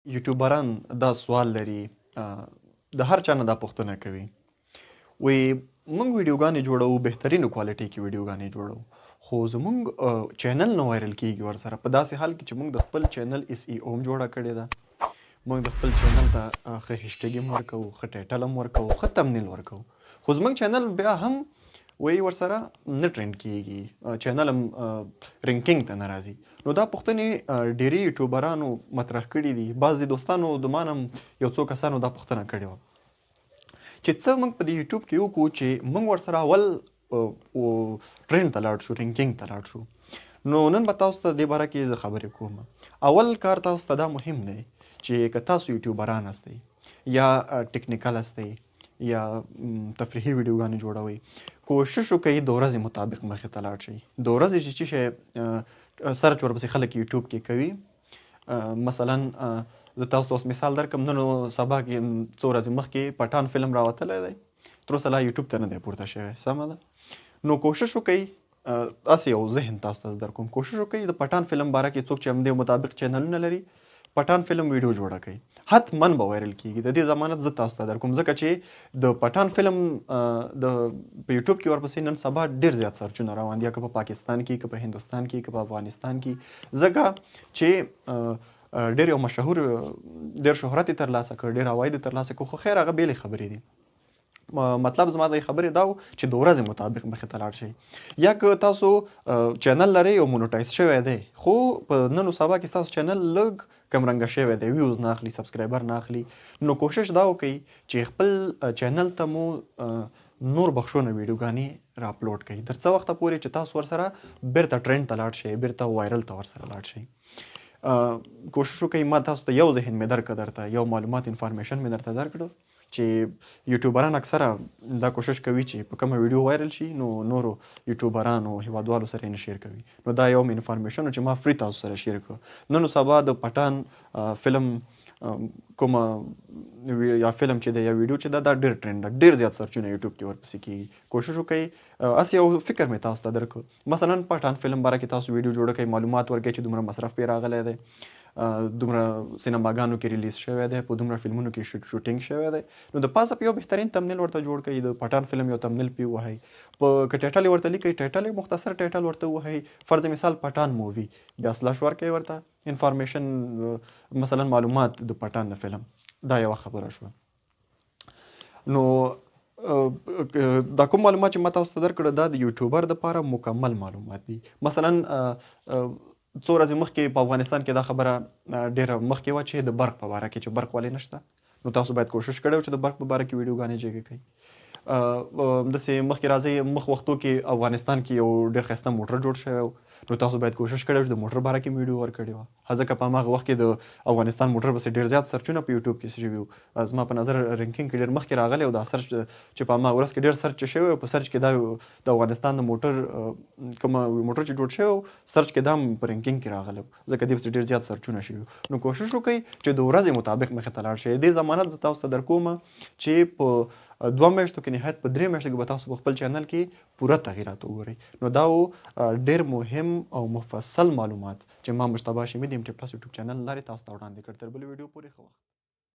یوټیوبران دا سوال لري، د هر چا نه دا پوښتنه کوي، وایي موږ ویډیوګانې جوړوو، بهترینو کوالټي کې ویډیوګانې جوړوو، خو زموږ چینل نه وایرل کیږي ورسره، په داسې حال کې چې موږ د خپل چینل SEO هم جوړه کړې ده، موږ د خپل چینل ته ښه هیشټیګ هم ورکوو، ښه ټایټل هم ورکوو، ښه تمنیل ورکوو، خو زموږ چینل بیا هم وایي ورسره نه ټرینډ کیږي، چینل هم رینکینګ ته نه راځي. نو دا پوښتنې ډېری یوټیوبرانو مطرح کړي دي. بعضې دوستانو د ما نه یو څو کسانو دا پوښتنه کړې وه چې څه موږ په دې یوټیوب کې وکړو چې موږ ورسره اول ټرینډ ته لاړ شو، رینکینګ ته لاړ شو. نو نن به تاسو ته دې باره کې زه خبرې کوم. اول کار تاسو ته دا مهم دی چې که تاسو یوټیوبران هستئ یا ټکنیکل هستئ یا تفریحي ویډیوګانې جوړوئ، کوشش وکړئ د ورځې مطابق مخې ته لاړ شئ. د ورځې چې څه شی سرچ ورپسې خلک یوټیوب کې کوي، مثلا زه تاسو ته اوس مثال درکړم، نن سبا کې څو ورځې مخکې پټان فلم راوتلی دی، تر اوسه لا یوټیوب ته نه دی پورته شوی، سمه ده. نو کوشش وکئ، هسې یو ذهن تاسو ته در کوم، کوشش وکئ د پټان فلم باره کې څوک چې همدې مطابق چینلونه لري، پټان فلم ویډیو جوړه کړئ، حتما به وایرل کیږي. د دې ضمانت زه تاسو ته در کوم، ځکه چې د پټان فلم د په یوټیوب کې ورپسې نن سبا ډېر زیات سرچونه روان دي، که په پاکستان کې، که په هندوستان کې، که په افغانستان کې، ځکه چې ډېر یو مشهور، ډېر شهرت یې ترلاسه کړ، ډېر عواید یې ترلاسه کړ، خو خیر هغه بېلې خبرې دي. مطلب زما د خبرې دا و چې د ورځې مطابق مخې ته لاړ شئ. یا که تاسو چینل لرئ او مونوټایز شوی دی، خو په نن سبا کې ستاسو چینل لږ کمرنګه شوی دی، ویوز نه اخلي، سبسکرایبر نه اخلي، نو کوشش دا وکړئ چې خپل چینل ته مو نور بخښونه ویډیوګانې را اپلوډ کړئ، تر څه وخته پورې چې تاسو ورسره بیرته ټرینډ ته لاړ شئ، بیرته وایرل ته ورسره لاړ شئ. کوشش وکړئ، ما تاسو ته یو ذهن مې درکړه، درته یو معلومات انفارمیشن مې درته درکړه چې یوټیوبران اکثره دا کوشش کوي چې په کومه ویډیو وایرل شي نو نورو یوټیوبرانو هیوادوالو سره یې نه شیر کوي. نو دا یو انفارمیشن و چې ما فری تاسو سره شیر کړ. نن سبا د پټان فلم کومه یا فلم چې دی یا ویډیو چې دا ډېر ټرینډ ده، ډېر زیات سرچونه یوټیوب کې ورپسې کېږي. کوشش وکړئ، هسې یو فکر مې تاسو ته درکړ، مثلا پټان فلم باره کې تاسو ویډیو جوړه کړئ، معلومات ورکړئ چې دومره مصرف پرې راغلی دی، دومره سینماګانو کې ریلیز شوی دی، په دومره فلمونو کې شوټینګ شوی دی. نو د پاسه په یو بهترین تمنیل ورته جوړ کړئ، د پټان فلم یو تمنیل پې ووهئ، که ټایټل یې ورته لیکئ، ټایټل یې مختصر ټایټل ورته ووهئ، فرض مثال پټان مووي، بیا سلش ورکړئ ورته انفارمیشن، مثلا معلومات د پټان د فلم. دا یوه خبره شوه. نو دا کوم معلومات چې ما تاسو ته درکړه دا د یوټیوبر دپاره مکمل معلومات دي. مثلا څو ورځې مخکې په افغانستان کې دا خبره ډېره مخکې وه چې د برق په باره کې چې برق ولې نشته، نو تاسو باید کوشش کړی و چې د برق په باره کې ویډیوګانې جګې کړئ. داسې مخکې راځئ، مخ وختو کې افغانستان کې یو ډېر ښایسته موټر جوړ شوی و، نو تاسو باید کوشش کړی و چې د موټر باره کې ویډیو ورکړې وه، ځکه په هماغه وخت کې د افغانستان موټر پسې ډېر زیات سرچونه په یوټیوب کې شوي وو. زما په نظر رینکینګ کې ډېر مخکې راغلی او دا سرچ چې په هماغه ورځ کې ډېر سرچ شوی و، په سرچ کې دا د افغانستان د موټر کومه موټر چې جوړ شوی و، سرچ کې دا هم په رینکینګ کې راغلی و، ځکه دې پسې ډېر زیات سرچونه شوي وو. نو کوشش وکړئ چې د ورځې مطابق مخې ته لاړ شئ. دې ضمانت زه تاسو ته در کوم چې په 2 میاشتو کې، نهایت په 3 میاشتو کې به تاسو په خپل چینل کې پوره تغییرات وګورئ. نو دا و ډېر مهم او مفصل معلومات چې ما مجتبی هاشمي د MT+ یوټیوب چینل لارې تاسو ته وړاندې کړ. تر بلې ویډیو پورې ښه وخت.